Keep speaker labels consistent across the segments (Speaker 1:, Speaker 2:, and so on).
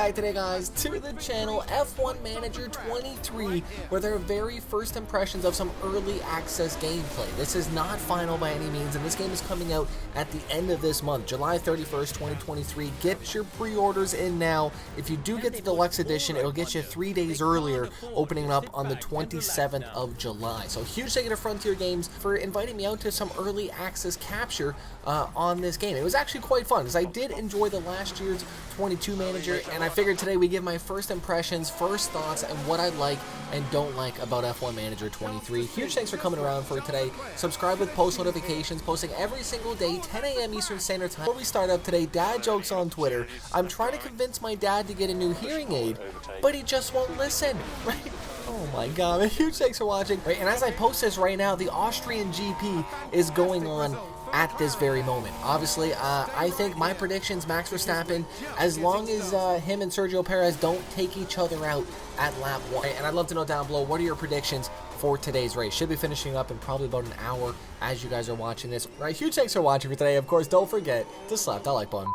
Speaker 1: back today, guys, to the channel F1 Manager 23, where their very first impressions of some early access gameplay. This is not final by any means, and this game is coming out at the end of this month, July 31st, 2023. Get your pre-orders in now. If you do get the deluxe edition, it'll get you 3 days earlier, opening up on the 27th of July. So huge thank you to Frontier Games for inviting me out to some early access capture on this game. It was actually quite fun, because I did enjoy the last year's 22 Manager, and I figured today we give my first impressions, first thoughts, and what I like and don't like about F1 Manager 23. Huge thanks for coming around for today. Subscribe with post notifications, posting every single day, 10 a.m. Eastern Standard Time. Before we start up today, dad jokes on Twitter. I'm trying to convince my dad to get a new hearing aid, but he just won't listen, right? Oh my god, a huge thanks for watching. Right, and as I post this right now, the Austrian GP is going on at this very moment. Obviously, I think my predictions, Max Verstappen, as long as him and Sergio Perez don't take each other out at lap 1. Right, and I'd love to know down below, what are your predictions for today's race? Should be finishing up in probably about an hour as you guys are watching this. Right, huge thanks for watching for today. Of course, don't forget to slap that like button.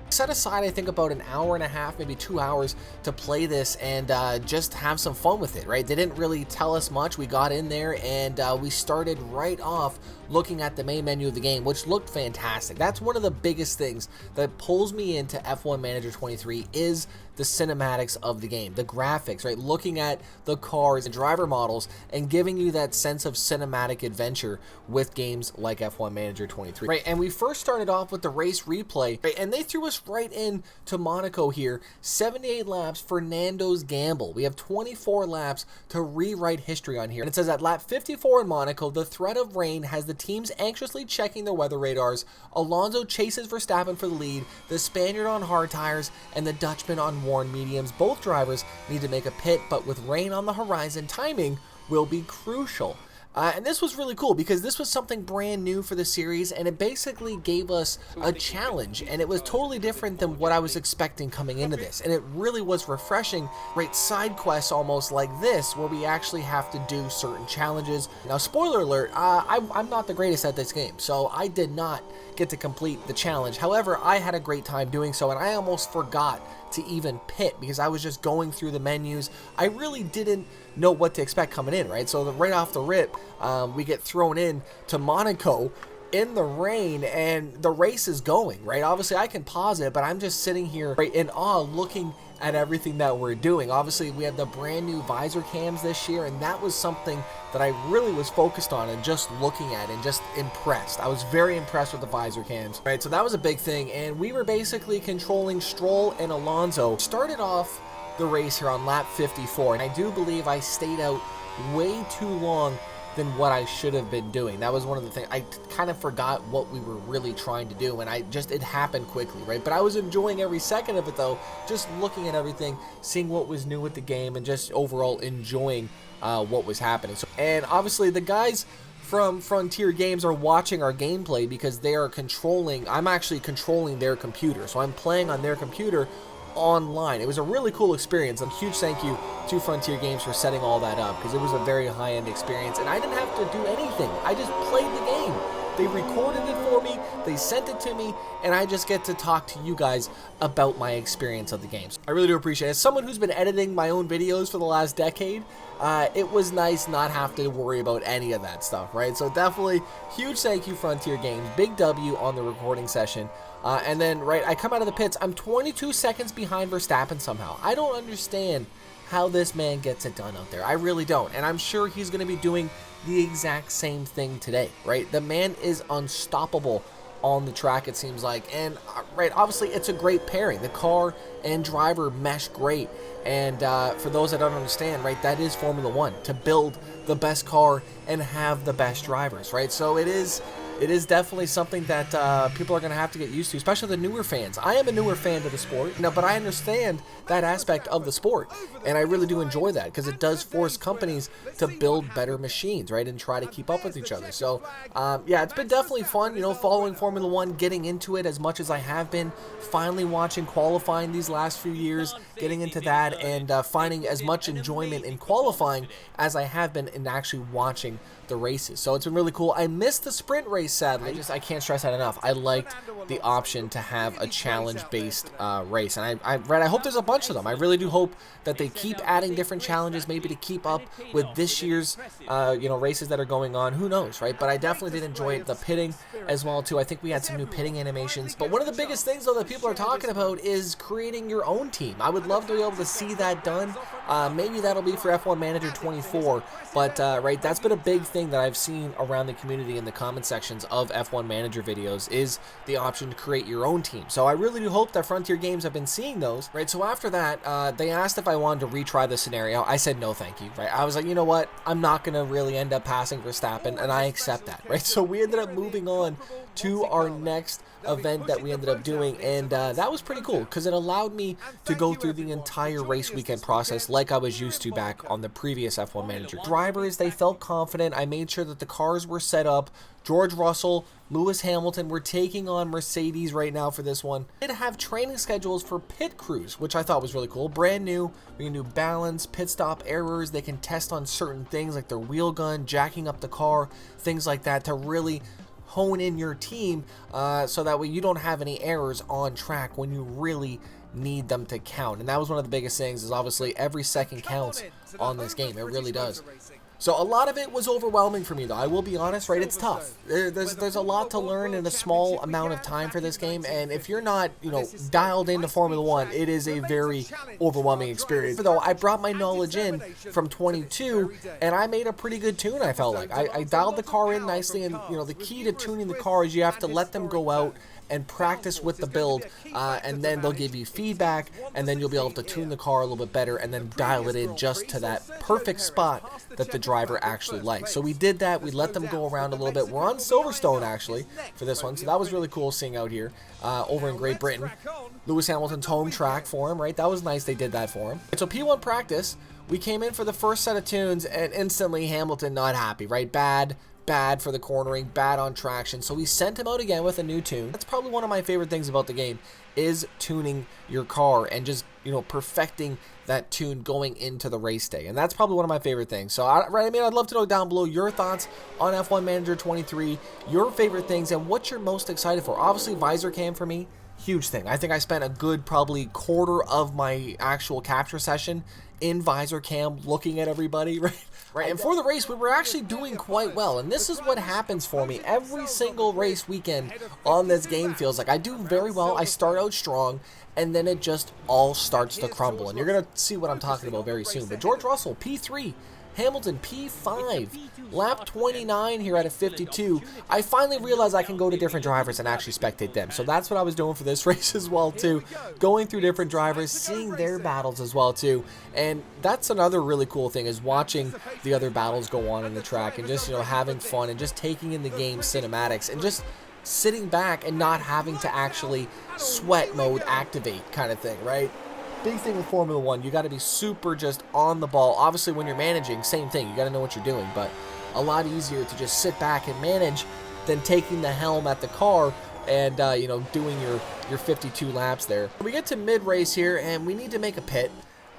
Speaker 1: Set aside, I think, about an hour and a half, maybe 2 hours to play this and just have some fun with it, right? They didn't really tell us much. We got in there and we started right off looking at the main menu of the game, which looked fantastic. That's one of the biggest things that pulls me into F1 Manager 23 is the cinematics of the game, the graphics, right? Looking at the cars and driver models and giving you that sense of cinematic adventure with games like F1 Manager 23, right? And we first started off with the race replay, right? And they threw us right into Monaco here. 78 laps, Fernando's gamble. We have 24 laps to rewrite history on here. And it says at lap 54 in Monaco, the threat of rain has the teams anxiously checking their weather radars. Alonso chases Verstappen for the lead, the Spaniard on hard tires, and the Dutchman on worn mediums. Both drivers need to make a pit, but with rain on the horizon, timing will be crucial. And this was really cool because this was something brand new for the series, and it basically gave us a challenge, and it was totally different than what I was expecting coming into this, and it really was refreshing. Right, side quests almost like this, where we actually have to do certain challenges. Now, spoiler alert, I'm not the greatest at this game, so I did not get to complete the challenge. However, I had a great time doing so, and I almost forgot to even pit because I was just going through the menus. I really didn't know what to expect coming in, right? So right off the rip, we get thrown in to Monaco in the rain, and the race is going, right? Obviously, I can pause it, but I'm just sitting here right in awe looking at everything that we're doing. Obviously, we have the brand new visor cams this year, and that was something that I really was focused on and just looking at and just impressed. I was very impressed with the visor cams, right? So that was a big thing, and we were basically controlling Stroll and Alonso. Started off the race here on lap 54, and I do believe I stayed out way too long than what I should have been doing. That was one of the things. I kind of forgot what we were really trying to do, and it happened quickly, right? But I was enjoying every second of it, though, just looking at everything, seeing what was new with the game, and just overall enjoying what was happening. So, and obviously the guys from Frontier Games are watching our gameplay because they are controlling, I'm actually controlling their computer, so I'm playing on their computer online. It was a really cool experience, and huge thank you to Frontier Games for setting all that up, because it was a very high-end experience, and I didn't have to do anything. I just played the game. They recorded it for me, they sent it to me, and I just get to talk to you guys about my experience of the games. I really do appreciate it. As someone who's been editing my own videos for the last decade, it was nice not have to worry about any of that stuff, right? So definitely huge thank you, Frontier Games. Big W on the recording session. And then, right, I come out of the pits. I'm 22 seconds behind Verstappen somehow. I don't understand how this man gets it done out there. I really don't. And I'm sure he's going to be doing the exact same thing today, right? The man is unstoppable on the track, it seems like. And, right, obviously, it's a great pairing. The car and driver mesh great. And for those that don't understand, right, that is Formula One, to build the best car and have the best drivers, right? So it is definitely something that people are going to have to get used to, especially the newer fans. I am a newer fan to the sport, but I understand that aspect of the sport, and I really do enjoy that because it does force companies to build better machines, right, and try to keep up with each other. So, yeah, it's been definitely fun, following Formula One, getting into it as much as I have been, finally watching qualifying these last few years, getting into that, and finding as much enjoyment in qualifying as I have been in actually watching the races. So it's been really cool. I missed the sprint race race, sadly. I can't stress that enough. I liked the option to have a challenge-based race, and I hope there's a bunch of them. I really do hope that they keep adding different challenges, maybe to keep up with this year's, races that are going on. Who knows, right? But I definitely did enjoy the pitting as well, too. I think we had some new pitting animations. But one of the biggest things, though, that people are talking about is creating your own team. I would love to be able to see that done. Maybe that'll be for F1 Manager 24, but right, that's been a big thing that I've seen around the community in the comment sections of F1 Manager videos, is the option to create your own team. So I really do hope that Frontier Games have been seeing those, right? So after that, they asked if I wanted to retry the scenario. I said no thank you, right? I was like, you know what, I'm not gonna really end up passing Verstappen, and I accept that, right? So we ended up moving on to our next event that we ended up doing, and that was pretty cool because it allowed me to go through the entire race weekend process like I was used to back on the previous F1 Manager. Drivers, they felt confident. I made sure that the cars were set up. George Russell, Lewis Hamilton, we're taking on Mercedes right now for this one. We did have training schedules for pit crews, which I thought was really cool. Brand new. We can do balance, pit stop errors. They can test on certain things like their wheel gun, jacking up the car, things like that, to really hone in your team so that way you don't have any errors on track when you really need them to count. And that was one of the biggest things, is obviously every second counts on this game. It really does. So a lot of it was overwhelming for me, though. I will be honest, right? It's tough. There's a lot to learn in a small amount of time for this game, and if you're not, dialed into Formula 1, it is a very overwhelming experience. Though I brought my knowledge in from 22, and I made a pretty good tune, I felt like. I dialed the car in nicely, and, the key to tuning the car is you have to let them go out and practice with the build, and then they'll give you feedback, and then you'll be able to tune the car a little bit better and then dial it in just to that perfect spot that the driver actually likes. So we did that. We let them go around a little bit. We're on Silverstone actually for this one, so that was really cool seeing out here over in Great Britain. Lewis Hamilton's home track for him, right? That was nice they did that for him. So P1 practice, we came in for the first set of tunes, and instantly Hamilton not happy, right? Bad for the cornering, bad on traction. So we sent him out again with a new tune. That's probably one of my favorite things about the game, is tuning your car and just, perfecting that tune going into the race day. And that's probably one of my favorite things. So, I'd love to know down below your thoughts on F1 Manager 23, your favorite things, and what you're most excited for. Obviously, Visor Cam for me, huge thing. I think I spent a good probably quarter of my actual capture session in Visor Cam looking at everybody, right? And for the race, we were actually doing quite well. And this is what happens for me every single race weekend on this game. Feels like I do very well. I start out strong, and then it just all starts to crumble. And you're going to see what I'm talking about very soon. But George Russell, P3. Hamilton, P5, lap 29 here out of 52. I finally realized I can go to different drivers and actually spectate them. So that's what I was doing for this race as well, too. Going through different drivers, seeing their battles as well, too. And that's another really cool thing, is watching the other battles go on in the track and just, having fun and just taking in the game cinematics and just sitting back and not having to actually sweat mode activate kind of thing, right? Big thing with Formula 1, you got to be super just on the ball. Obviously, when you're managing, same thing. You got to know what you're doing, but a lot easier to just sit back and manage than taking the helm at the car and, doing your 52 laps there. We get to mid-race here, and we need to make a pit.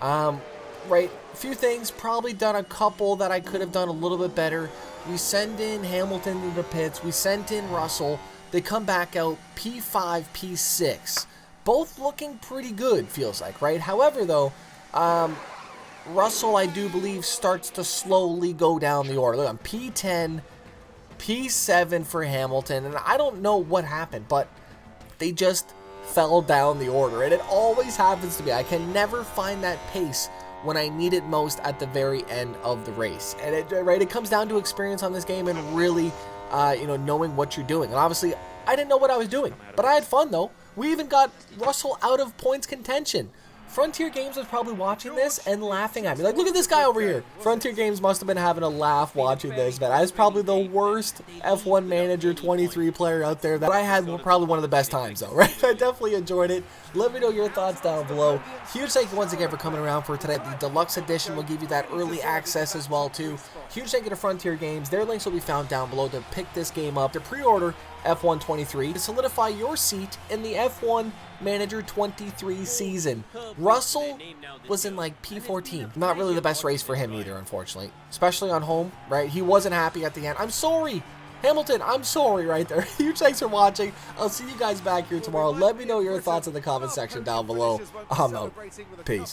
Speaker 1: Right, a few things, probably done a couple that I could have done a little bit better. We send in Hamilton to the pits. We sent in Russell. They come back out P5, P6. Both looking pretty good, feels like, right? However, though, Russell, I do believe, starts to slowly go down the order. Look, I'm P10, P7 for Hamilton, and I don't know what happened, but they just fell down the order, and it always happens to me. I can never find that pace when I need it most at the very end of the race. And it comes down to experience on this game and really, knowing what you're doing. And obviously, I didn't know what I was doing, but I had fun, though. We even got Russell out of points contention. Frontier Games was probably watching this and laughing at me. Like, look at this guy over here. Frontier Games must have been having a laugh watching this, man. I was probably the worst F1 Manager 23 player out there. That I had probably one of the best times, though, right? I definitely enjoyed it. Let me know your thoughts down below. Huge thank you once again for coming around for today. The Deluxe Edition will give you that early access as well, too. Huge thank you to Frontier Games. Their links will be found down below to pick this game up, to pre-order F1 23, to solidify your seat in the F1 Manager 23 season. Russell was in like P14. Not really the best race for him either, unfortunately. Especially on home, right? He wasn't happy at the end. I'm sorry. Hamilton, I'm sorry right there. Huge thanks for watching. I'll see you guys back here tomorrow. Let me know your thoughts in the comment section down below. I'm out. Peace.